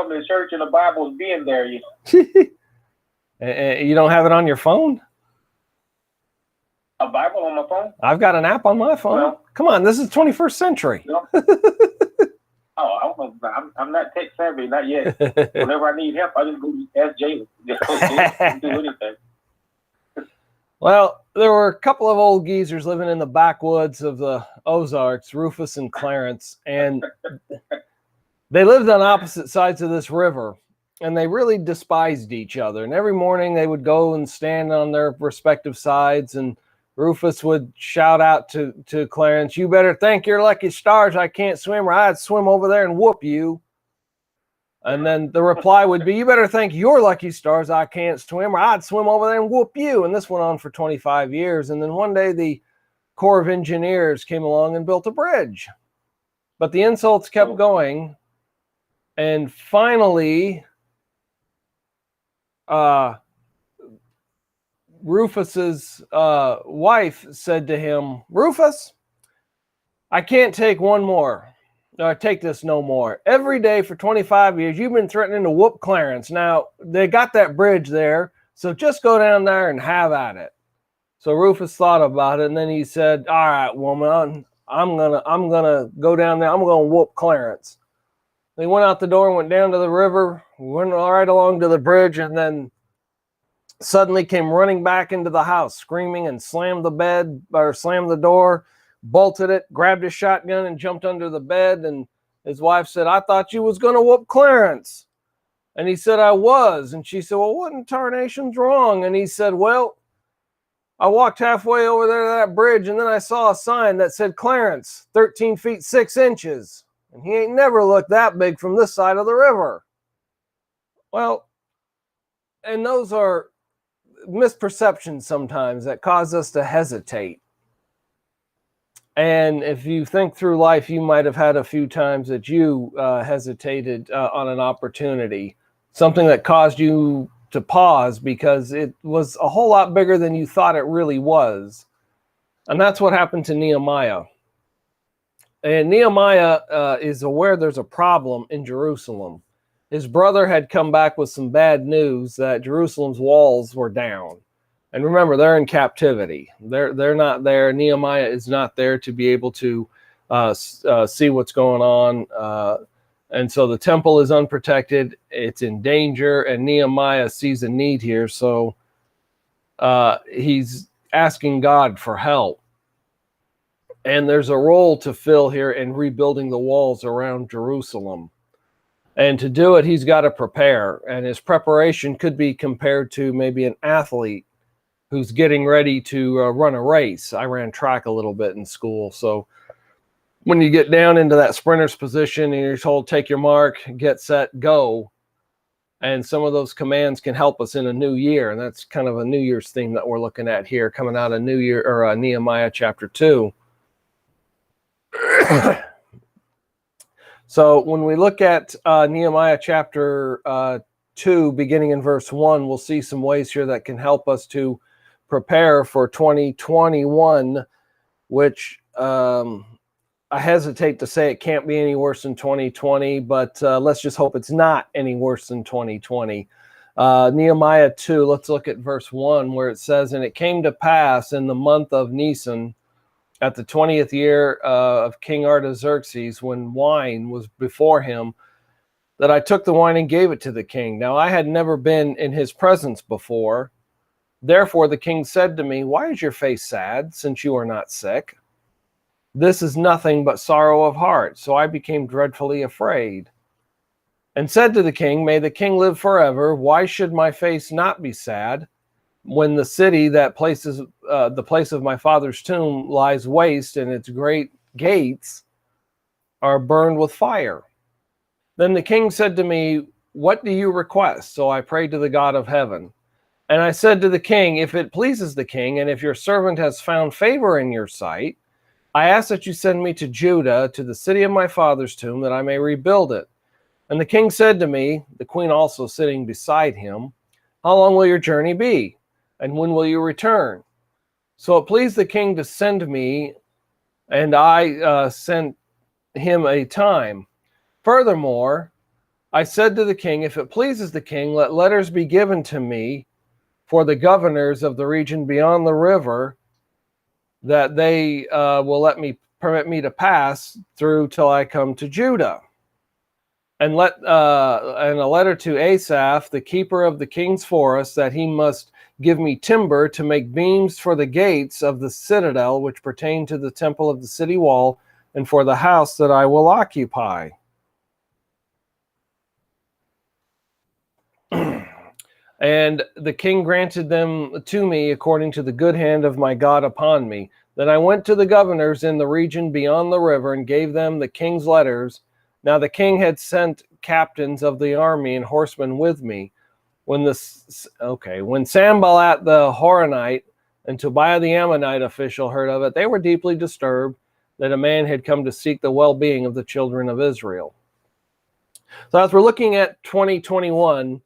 come to church and the Bible's being there. You don't have it on your phone? A Bible on my phone? I've got an app on my phone. Well, come on, this is 21st century. No. I'm not tech savvy, not yet. Whenever I need help, I just go ask Jalen. Just do anything. Well, there were a couple of old geezers living in the backwoods of the Ozarks, Rufus and Clarence, and they lived on opposite sides of this river, and they really despised each other. And every morning they would go and stand on their respective sides, and Rufus would shout out to Clarence, "You better thank your lucky stars I can't swim, or I'd swim over there and whoop you." And then the reply would be, "You better thank your lucky stars I can't swim, or I'd swim over there and whoop you." And this went on for 25 years. And then one day the Corps of Engineers came along and built a bridge. But the insults kept going. And finally, Rufus's wife said to him, "Rufus, I can't take one more. Or take this no more. Every day for 25 years, you've been threatening to whoop Clarence. Now, they got that bridge there, so just go down there and have at it." So Rufus thought about it, and then he said, "All right, woman, I'm gonna go down there. I'm gonna whoop Clarence." They went out the door and went down to the river, went right along to the bridge, and then suddenly came running back into the house, screaming, and slammed the door, bolted it, grabbed his shotgun, and jumped under the bed. And his wife said, "I thought you was going to whoop Clarence." And he said, "I was." And she said, "Well, what in tarnation's wrong?" And he said, "Well, I walked halfway over there to that bridge, and then I saw a sign that said Clarence, 13 feet 6 inches. And he ain't never looked that big from this side of the river." Well, and those are misperceptions sometimes that cause us to hesitate. And if you think through life, you might have had a few times that you hesitated on an opportunity, something that caused you to pause because it was a whole lot bigger than you thought it really was. And that's what happened to Nehemiah. And Nehemiah is aware there's a problem in Jerusalem. His brother had come back with some bad news that Jerusalem's walls were down. And remember, they're in captivity. They're not there. Nehemiah is not there to be able to see what's going on. And so the temple is unprotected. It's in danger. And Nehemiah sees a need here. So he's asking God for help. And there's a role to fill here in rebuilding the walls around Jerusalem. And to do it, he's got to prepare. And his preparation could be compared to maybe an athlete who's getting ready to run a race. I ran track a little bit in school. So when you get down into that sprinter's position and you're told, take your mark, get set, go. And some of those commands can help us in a new year. And that's kind of a New Year's theme that we're looking at here, coming out of Nehemiah chapter 2. So when we look at Nehemiah chapter 2, beginning in verse 1, we'll see some ways here that can help us to prepare for 2021, which I hesitate to say it can't be any worse than 2020, but let's just hope it's not any worse than 2020. Nehemiah 2, let's look at verse 1, where it says, "And it came to pass in the month of Nisan, at the 20th year of King Artaxerxes, when wine was before him, that I took the wine and gave it to the king. Now I had never been in his presence before. Therefore the king said to me, 'Why is your face sad, since you are not sick? This is nothing but sorrow of heart.' So I became dreadfully afraid, and said to the king, 'May the king live forever. Why should my face not be sad, when the city that places the place of my father's tomb lies waste, and its great gates are burned with fire?' Then the king said to me, 'What do you request?' So I prayed to the God of heaven. And I said to the king, 'If it pleases the king, and if your servant has found favor in your sight, I ask that you send me to Judah, to the city of my father's tomb, that I may rebuild it.' And the king said to me," the queen also sitting beside him, "How long will your journey be? And when will you return?" So it pleased the king to send me, and I sent him a time. Furthermore, I said to the king, if it pleases the king, let letters be given to me for the governors of the region beyond the river, that they will permit me to pass through till I come to Judah. And a letter to Asaph, the keeper of the king's forest, that he must give me timber to make beams for the gates of the citadel, which pertain to the temple of the city wall, and for the house that I will occupy. And the king granted them to me according to the good hand of my God upon me. Then I went to the governors in the region beyond the river and gave them the king's letters. Now the king had sent captains of the army and horsemen with me. When Sanballat the Horonite and Tobiah the Ammonite official heard of it, they were deeply disturbed that a man had come to seek the well-being of the children of Israel. So as we're looking at 2021,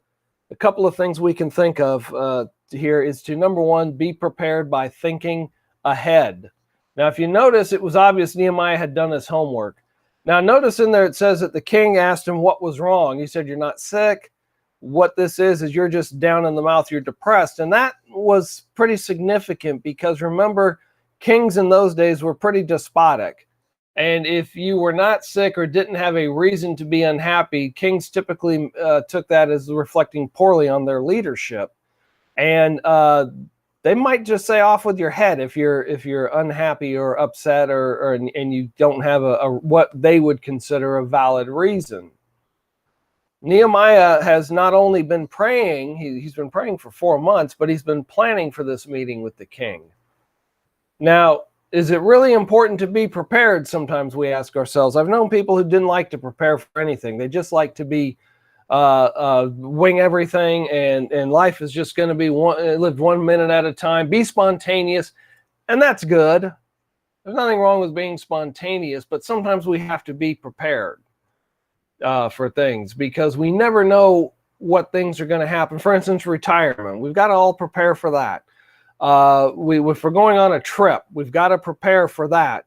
a couple of things we can think of here is to, number one, be prepared by thinking ahead. Now, if you notice, it was obvious Nehemiah had done his homework. Now, notice in there it says that the king asked him what was wrong. He said, you're not sick. What this is you're just down in the mouth, you're depressed. And that was pretty significant because remember, kings in those days were pretty despotic. And if you were not sick or didn't have a reason to be unhappy, kings typically took that as reflecting poorly on their leadership. And they might just say off with your head if you're unhappy or upset and you don't have a what they would consider a valid reason. Nehemiah has not only been praying, he's been praying for 4 months, but he's been planning for this meeting with the king. Now, is it really important to be prepared? Sometimes we ask ourselves. I've known people who didn't like to prepare for anything. They just like to be wing everything, and life is just going to be lived 1 minute at a time. Be spontaneous, and that's good. There's nothing wrong with being spontaneous, but sometimes we have to be prepared for things because we never know what things are going to happen. For instance, retirement. We've got to all prepare for that. If we're going on a trip, we've got to prepare for that.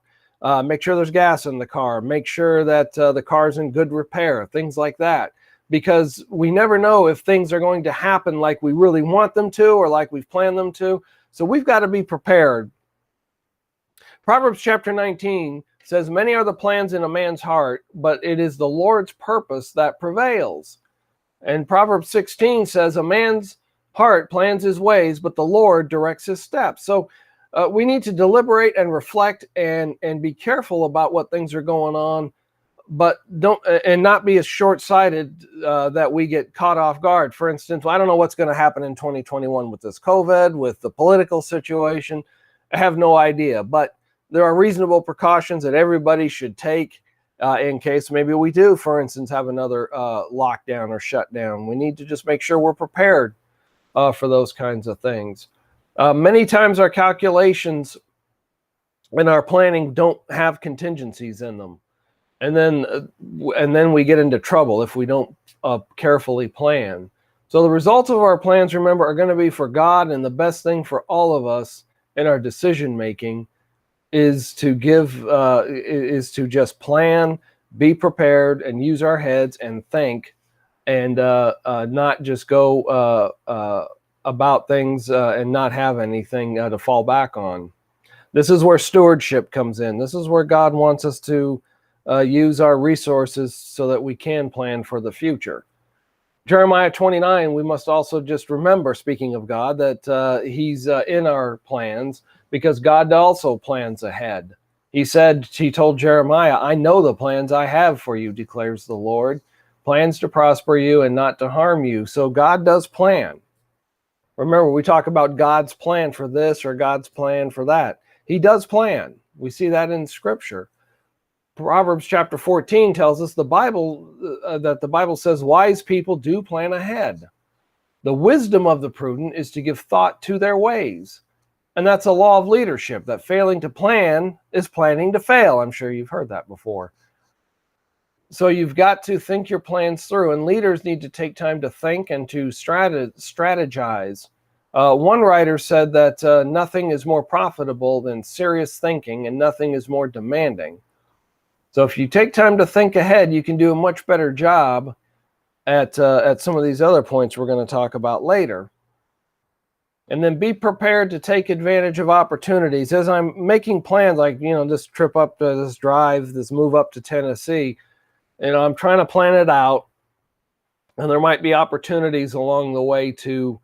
Make sure there's gas in the car. Make sure that the car's in good repair. Things like that. Because we never know if things are going to happen like we really want them to or like we've planned them to. So we've got to be prepared. Proverbs chapter 19 says, many are the plans in a man's heart, but it is the Lord's purpose that prevails. And Proverbs 16 says, a man's heart plans his ways, but the Lord directs his steps. So we need to deliberate and reflect and be careful about what things are going on, but not be as short-sighted that we get caught off guard. For instance, I don't know what's going to happen in 2021 with this COVID, with the political situation. I have no idea, but there are reasonable precautions that everybody should take in case maybe we do, for instance, have another lockdown or shutdown. We need to just make sure we're prepared for those kinds of things. Many times our calculations and our planning don't have contingencies in them. And then we get into trouble if we don't carefully plan. So the results of our plans, remember, are going to be for God, and the best thing for all of us in our decision making is to just plan, be prepared, and use our heads and think, and not just go about things and not have anything to fall back on. This is where stewardship comes in. This is where God wants us to use our resources so that we can plan for the future. Jeremiah 29, we must also just remember, speaking of God, that he's in our plans because God also plans ahead. He told Jeremiah, I know the plans I have for you, declares the Lord, plans to prosper you and not to harm you. So God does plan. Remember, we talk about God's plan for this or God's plan for that. He does plan. We see that in Scripture. Proverbs chapter 14 tells us that the Bible says wise people do plan ahead. The wisdom of the prudent is to give thought to their ways. And that's a law of leadership, that failing to plan is planning to fail. I'm sure you've heard that before. So you've got to think your plans through, and leaders need to take time to think and to strategize. One writer said that nothing is more profitable than serious thinking, and nothing is more demanding. So if you take time to think ahead, you can do a much better job at some of these other points we're going to talk about later. And then be prepared to take advantage of opportunities. As I'm making plans, like, this trip up to this drive, this move up to Tennessee, I'm trying to plan it out. And there might be opportunities along the way to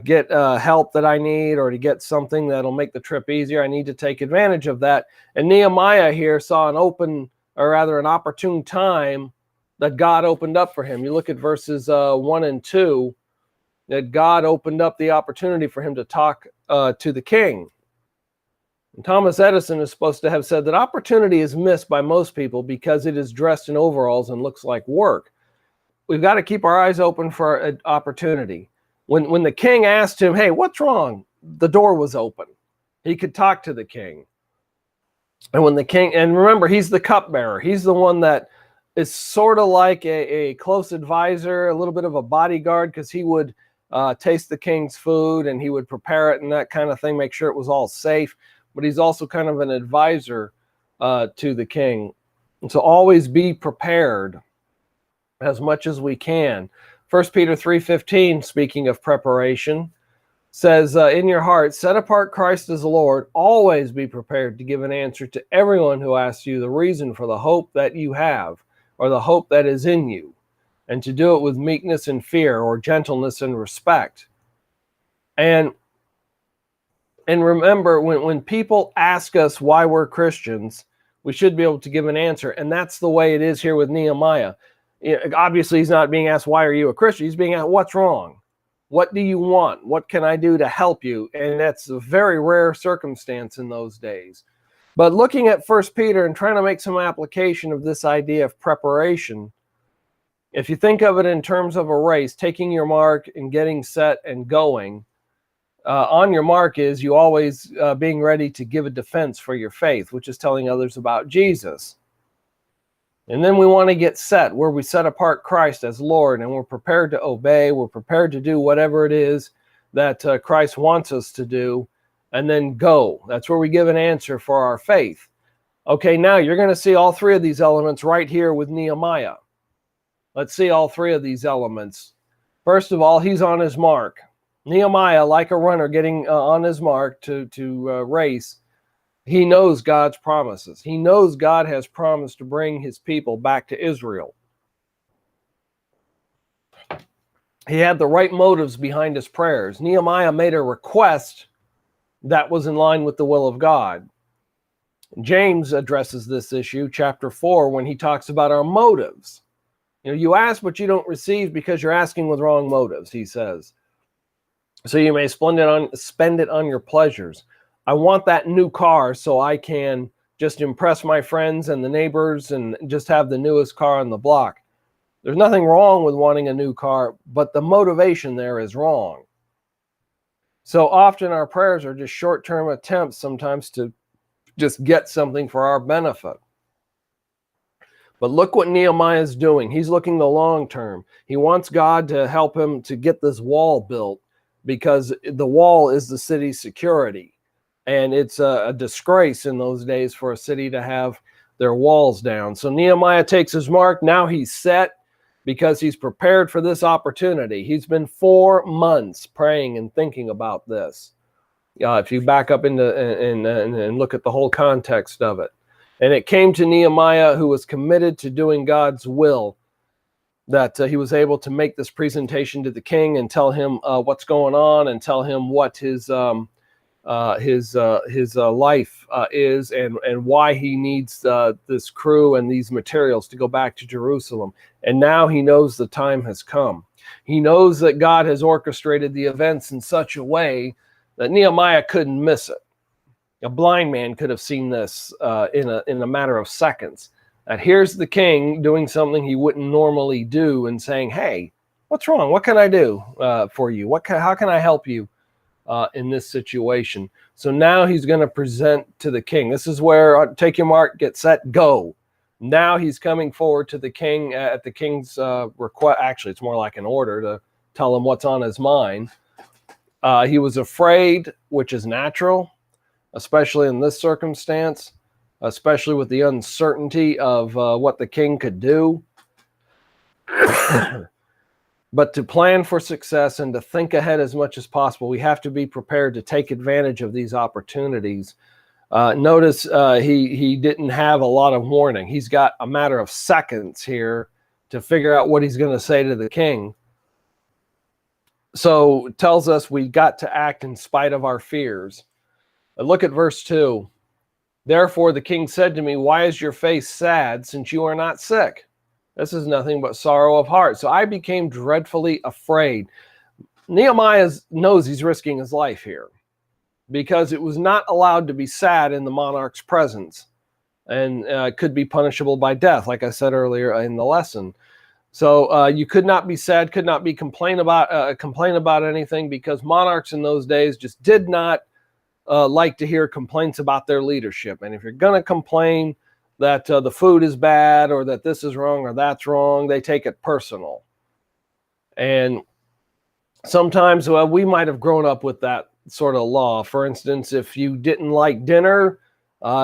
get help that I need, or to get something that'll make the trip easier. I need to take advantage of that. And Nehemiah here saw an opportune time that God opened up for him. You look at verses 1 and 2, that God opened up the opportunity for him to talk to the king. And Thomas Edison is supposed to have said that opportunity is missed by most people because it is dressed in overalls and looks like work. We've got to keep our eyes open for an opportunity. When the king asked him, hey, what's wrong? The door was open. He could talk to the king. And when the king, and remember, he's the cupbearer. He's the one that is sort of like a close advisor, a little bit of a bodyguard, because he would taste the king's food and he would prepare it and that kind of thing, make sure it was all safe. But he's also kind of an advisor to the king. And so always be prepared as much as we can. 1 Peter 3:15, speaking of preparation, says, in your heart, set apart Christ as the Lord. Always be prepared to give an answer to everyone who asks you the reason for the hope that you have, or the hope that is in you, and to do it with meekness and fear, or gentleness and respect. And remember, when people ask us why we're Christians, we should be able to give an answer. And that's the way it is here with Nehemiah. Obviously, he's not being asked, why are you a Christian? He's being asked, what's wrong? What do you want? What can I do to help you? And that's a very rare circumstance in those days. But looking at 1 Peter and trying to make some application of this idea of preparation, if you think of it in terms of a race, taking your mark and getting set and going, on your mark is you always being ready to give a defense for your faith, which is telling others about Jesus. And then we want to get set, where we set apart Christ as Lord, and we're prepared to obey. We're prepared to do whatever it is that Christ wants us to do, and then go. That's where we give an answer for our faith. Okay, now you're going to see all three of these elements right here with Nehemiah. Let's see all three of these elements. First of all, he's on his mark. Nehemiah, like a runner getting on his mark to race, he knows God's promises. He knows God has promised to bring his people back to Israel. He had the right motives behind his prayers. Nehemiah made a request that was in line with the will of God. James addresses this issue, chapter 4, when he talks about our motives. You ask, but you don't receive because you're asking with wrong motives, he says. So you may spend it on your pleasures. I want that new car so I can just impress my friends and the neighbors and just have the newest car on the block. There's nothing wrong with wanting a new car, but the motivation there is wrong. So often our prayers are just short-term attempts sometimes to just get something for our benefit. But look what Nehemiah is doing. He's looking the long term. He wants God to help him to get this wall built, because the wall is the city's security. And it's a disgrace in those days for a city to have their walls down. So Nehemiah takes his mark. Now he's set because he's prepared for this opportunity. He's been 4 months praying and thinking about this. If you back up into and look at the whole context of it. And it came to Nehemiah, who was committed to doing God's will, that he was able to make this presentation to the king and tell him what's going on, and tell him what his life is, and why he needs this crew and these materials to go back to Jerusalem. And now he knows the time has come. He knows that God has orchestrated the events in such a way that Nehemiah couldn't miss it. A blind man could have seen this in a matter of seconds. That here's the king doing something he wouldn't normally do and saying, hey, what's wrong? What can I do for you? How can I help you in this situation? So now he's going to present to the king. This is where take your mark, get set, go. Now he's coming forward to the king at the king's request. Actually, it's more like an order to tell him what's on his mind. He was afraid, which is natural, especially in this circumstance, especially with the uncertainty of what the king could do. But to plan for success and to think ahead as much as possible, we have to be prepared to take advantage of these opportunities. Notice he didn't have a lot of warning. He's got a matter of seconds here to figure out what he's going to say to the king. So it tells us we got to act in spite of our fears. Look at verse 2. Therefore the king said to me, why is your face sad, since you are not sick? This is nothing but sorrow of heart. So I became dreadfully afraid. Nehemiah knows he's risking his life here, because it was not allowed to be sad in the monarch's presence, and could be punishable by death, like I said earlier in the lesson. So you could not be sad, could not be complain about anything, because monarchs in those days just did not like to hear complaints about their leadership. And if you're going to complain that the food is bad, or that this is wrong or that's wrong, they take it personal. And sometimes we might have grown up with that sort of law. For instance, if you didn't like dinner,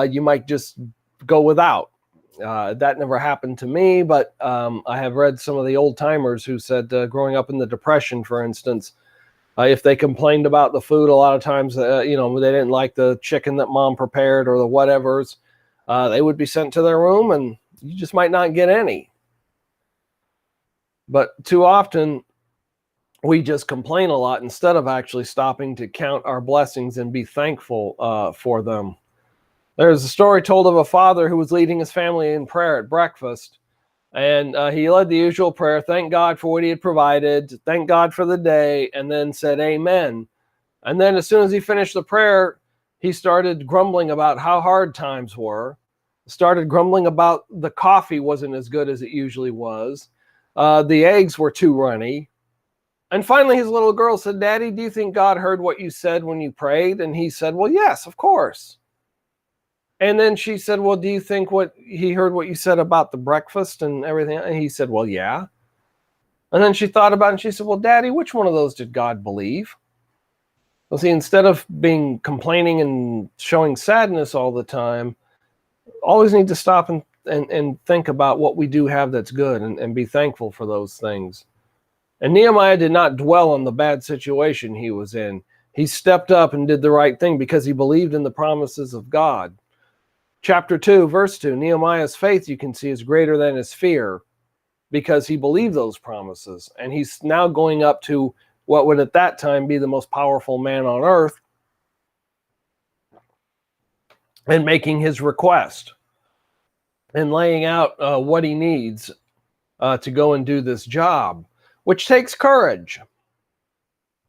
you might just go without. That never happened to me, but I have read some of the old timers who said growing up in the Depression, for instance, if they complained about the food, a lot of times, they didn't like the chicken that mom prepared or the whatevers, they would be sent to their room, and you just might not get any. But too often, we just complain a lot instead of actually stopping to count our blessings and be thankful for them. There's a story told of a father who was leading his family in prayer at breakfast. And he led the usual prayer, thank God for what he had provided, thank God for the day, and then said amen. And then as soon as he finished the prayer, he started grumbling about how hard times were, started grumbling about the coffee wasn't as good as it usually was, the eggs were too runny. And finally his little girl said, Daddy, do you think God heard what you said when you prayed? And he said, well, yes, of course. And then she said, well, do you think he heard what you said about the breakfast and everything? And he said, well, yeah. And then she thought about it and she said, well, Daddy, which one of those did God believe? Well, see, instead of being complaining and showing sadness all the time, always need to stop and think about what we do have that's good, and be thankful for those things. And Nehemiah did not dwell on the bad situation he was in. He stepped up and did the right thing because he believed in the promises of God. Chapter 2, verse 2, Nehemiah's faith, you can see, is greater than his fear, because he believed those promises. And he's now going up to what would at that time be the most powerful man on earth and making his request and laying out what he needs to go and do this job, which takes courage.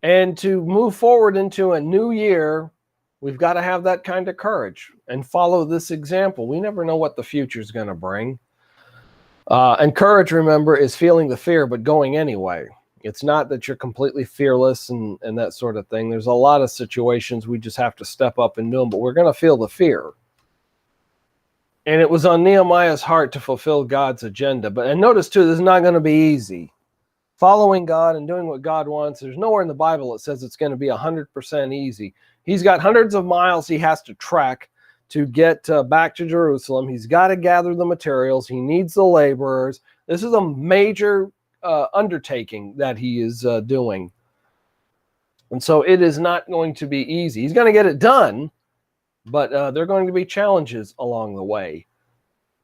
And to move forward into a new year, we've got to have that kind of courage and follow this example. We never know what the future is going to bring. And courage, remember, is feeling the fear, but going anyway. It's not that you're completely fearless and that sort of thing. There's a lot of situations we just have to step up and do them, but we're going to feel the fear. And it was on Nehemiah's heart to fulfill God's agenda. And notice, too, this is not going to be easy. Following God and doing what God wants, there's nowhere in the Bible that says it's going to be 100% easy. He's got hundreds of miles he has to trek to get back to Jerusalem. He's got to gather the materials. He needs the laborers. This is a major undertaking that he is doing. And so it is not going to be easy. He's going to get it done, but there are going to be challenges along the way.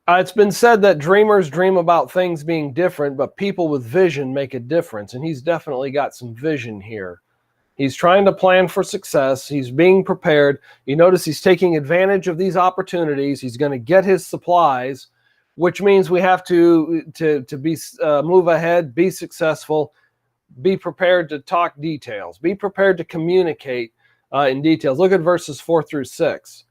It's been said that dreamers dream about things being different, but people with vision make a difference. And he's definitely got some vision here. He's trying to plan for success. He's being prepared. You notice he's taking advantage of these opportunities. He's going to get his supplies, which means we have to be move ahead, be successful, be prepared to talk details, be prepared to communicate in details. Look at verses 4 through 6.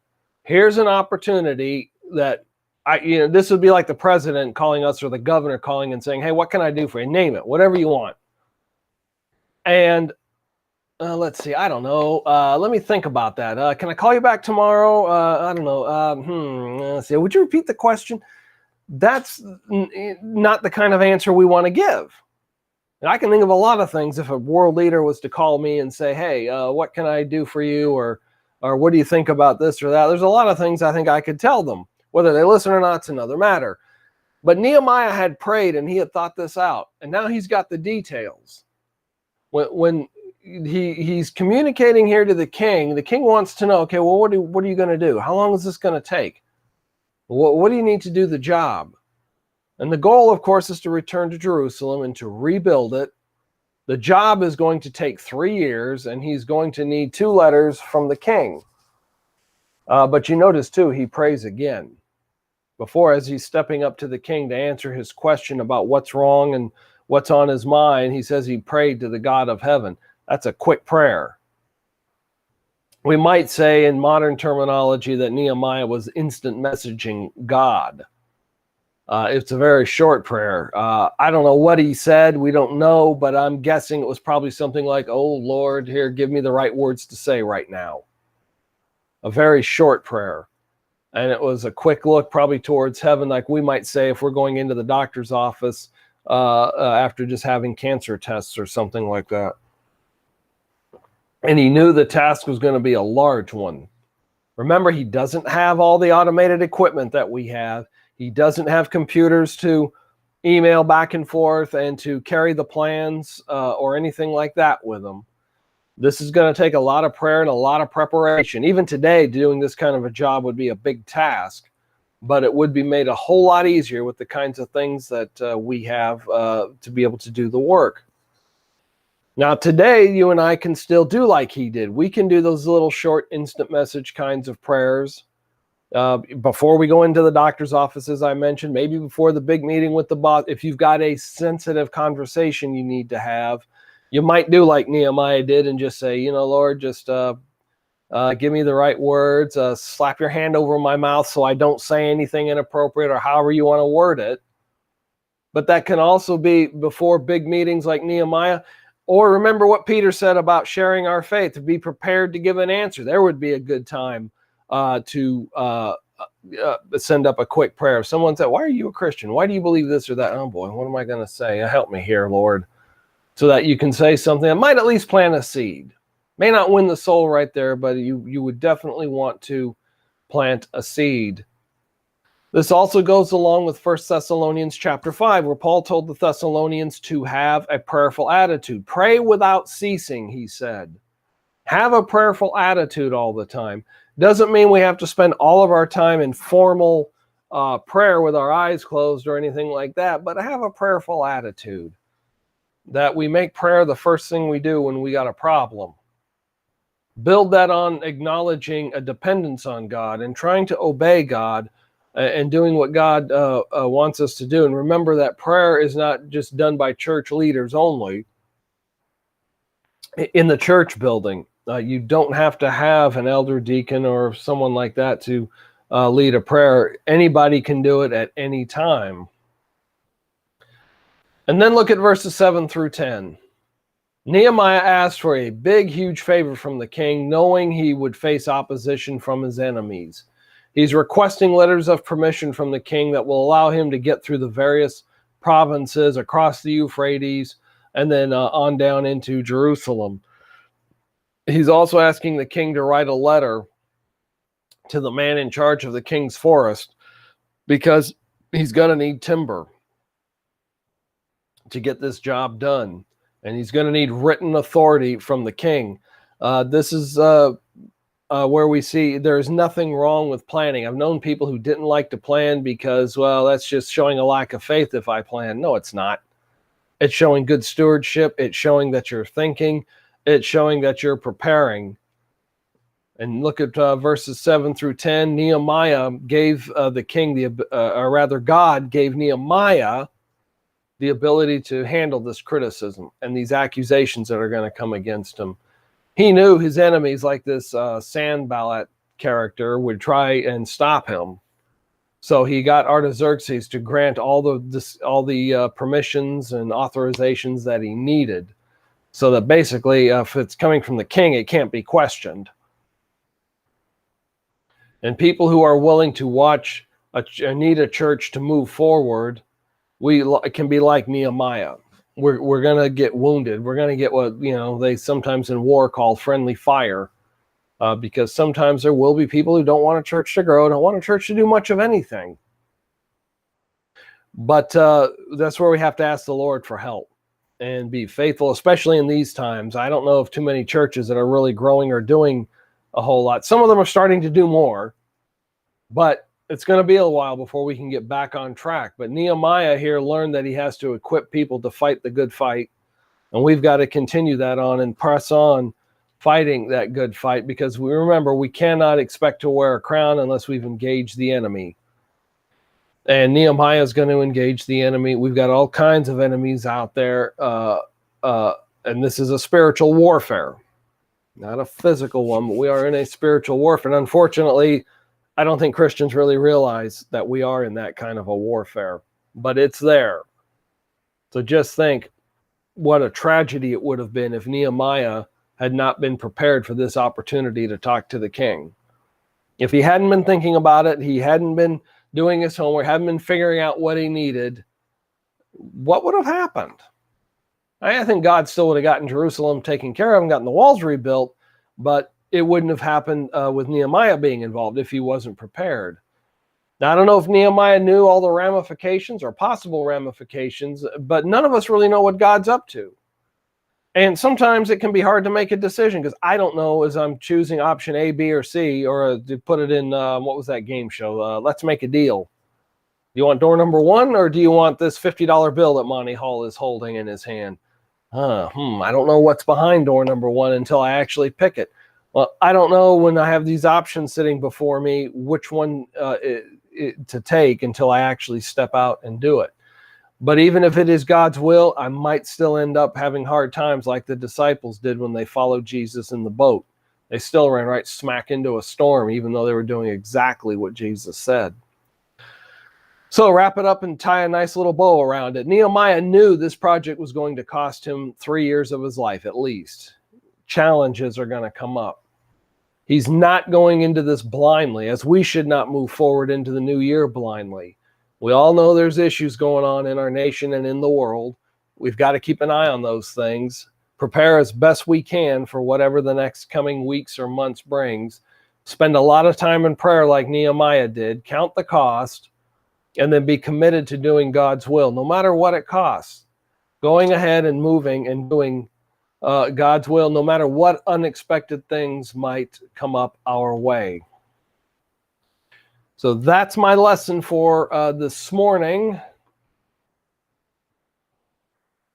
Here's an opportunity that this would be like the president calling us or the governor calling and saying, hey, what can I do for you? Name it, whatever you want. And let's see, I don't know. Let me think about that. Can I call you back tomorrow? I don't know. Let's see, would you repeat the question? That's not the kind of answer we want to give. And I can think of a lot of things if a world leader was to call me and say, hey, what can I do for you? Or what do you think about this or that? There's a lot of things I think I could tell them. Whether they listen or not, it's another matter. But Nehemiah had prayed and he had thought this out, and now he's got the details. When he's communicating here to the king wants to know, okay, well, what are you going to do? How long is this going to take? What do you need to do the job? And the goal, of course, is to return to Jerusalem and to rebuild it. The job is going to take 3 years, and he's going to need 2 letters from the king. But you notice, too, he prays again. Before, as he's stepping up to the king to answer his question about what's wrong and what's on his mind, he says he prayed to the God of heaven. That's a quick prayer. We might say in modern terminology that Nehemiah was instant messaging God. It's a very short prayer. I don't know what he said. We don't know, but I'm guessing it was probably something like, oh, Lord, here, give me the right words to say right now. A very short prayer. And it was a quick look probably towards heaven, like we might say if we're going into the doctor's office after just having cancer tests or something like that. And he knew the task was going to be a large one. Remember, he doesn't have all the automated equipment that we have. He doesn't have computers to email back and forth and to carry the plans or anything like that with him. This is going to take a lot of prayer and a lot of preparation. Even today, doing this kind of a job would be a big task, but it would be made a whole lot easier with the kinds of things that we have to be able to do the work. Now, today, you and I can still do like he did. We can do those little short instant message kinds of prayers before we go into the doctor's office, as I mentioned, maybe before the big meeting with the boss. If you've got a sensitive conversation you need to have, you might do like Nehemiah did and just say, you know, Lord, just give me the right words, slap your hand over my mouth so I don't say anything inappropriate, or however you want to word it. But that can also be before big meetings like Nehemiah. Or remember what Peter said about sharing our faith, to be prepared to give an answer. There would be a good time to send up a quick prayer. If someone said, why are you a Christian? Why do you believe this or that? Oh boy, what am I going to say? Help me here, Lord. So that you can say something that might at least plant a seed. May not win the soul right there, but you would definitely want to plant a seed. This also goes along with 1 Thessalonians chapter 5, where Paul told the Thessalonians to have a prayerful attitude. Pray without ceasing, he said. Have a prayerful attitude all the time. Doesn't mean we have to spend all of our time in formal prayer with our eyes closed or anything like that, but have a prayerful attitude. That we make prayer the first thing we do when we got a problem. Build that on acknowledging a dependence on God and trying to obey God and doing what God wants us to do. And remember that prayer is not just done by church leaders only. In the church building, you don't have to have an elder deacon or someone like that to lead a prayer. Anybody can do it at any time. And then look at verses 7 through 10. Nehemiah asked for a big, huge favor from the king, knowing he would face opposition from his enemies. He's requesting letters of permission from the king that will allow him to get through the various provinces across the Euphrates and then on down into Jerusalem. He's also asking the king to write a letter to the man in charge of the king's forest because he's going to need timber to get this job done. And he's going to need written authority from the king. This is where we see there's nothing wrong with planning. I've known people who didn't like to plan because, well, that's just showing a lack of faith if I plan. No, it's not. It's showing good stewardship. It's showing that you're thinking. It's showing that you're preparing. And look at verses 7 through 10. Nehemiah gave the king, God gave Nehemiah the ability to handle this criticism and these accusations that are going to come against him. He knew his enemies, like this Sanballat character, would try and stop him. So he got Artaxerxes to grant all the permissions and authorizations that he needed, so that basically, if it's coming from the king, it can't be questioned. And people who are willing to watch need a church to move forward, it can be like Nehemiah. We're going to get wounded. We're going to get what they sometimes in war call friendly fire, because sometimes there will be people who don't want a church to grow, don't want a church to do much of anything. But that's where we have to ask the Lord for help and be faithful, especially in these times. I don't know of too many churches that are really growing or doing a whole lot. Some of them are starting to do more, but it's going to be a while before we can get back on track. But Nehemiah here learned that he has to equip people to fight the good fight. And we've got to continue that on and press on fighting that good fight, because we remember we cannot expect to wear a crown unless we've engaged the enemy. And Nehemiah is going to engage the enemy. We've got all kinds of enemies out there. And this is a spiritual warfare, not a physical one, but we are in a spiritual warfare. And unfortunately, I don't think Christians really realize that we are in that kind of a warfare, but it's there. So just think what a tragedy it would have been if Nehemiah had not been prepared for this opportunity to talk to the king. If he hadn't been thinking about it, he hadn't been doing his homework, hadn't been figuring out what he needed, what would have happened? I think God still would have gotten Jerusalem taken care of and gotten the walls rebuilt, but it wouldn't have happened with Nehemiah being involved if he wasn't prepared. Now, I don't know if Nehemiah knew all the ramifications or possible ramifications, but none of us really know what God's up to. And sometimes it can be hard to make a decision because I don't know as I'm choosing option A, B, or C, or to put it in, what was that game show? Let's Make a Deal. Do you want door number one, or do you want this $50 bill that Monty Hall is holding in his hand? I don't know what's behind door number one until I actually pick it. Well, I don't know when I have these options sitting before me, which one to take until I actually step out and do it. But even if it is God's will, I might still end up having hard times like the disciples did when they followed Jesus in the boat. They still ran right smack into a storm, even though they were doing exactly what Jesus said. So wrap it up and tie a nice little bow around it. Nehemiah knew this project was going to cost him 3 years of his life at least. Challenges are going to come up. He's not going into this blindly, as we should not move forward into the new year blindly. We all know there's issues going on in our nation and in the world. We've got to keep an eye on those things, prepare as best we can for whatever the next coming weeks or months brings. Spend a lot of time in prayer like Nehemiah did, count the cost, and then be committed to doing God's will, no matter what it costs. Going ahead and moving and doing God's will, no matter what unexpected things might come up our way. So that's my lesson for this morning.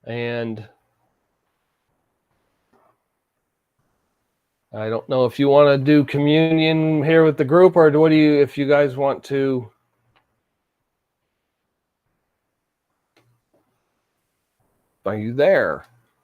And I don't know if you want to do communion here with the group, or what do you, if you guys want to. Are you there?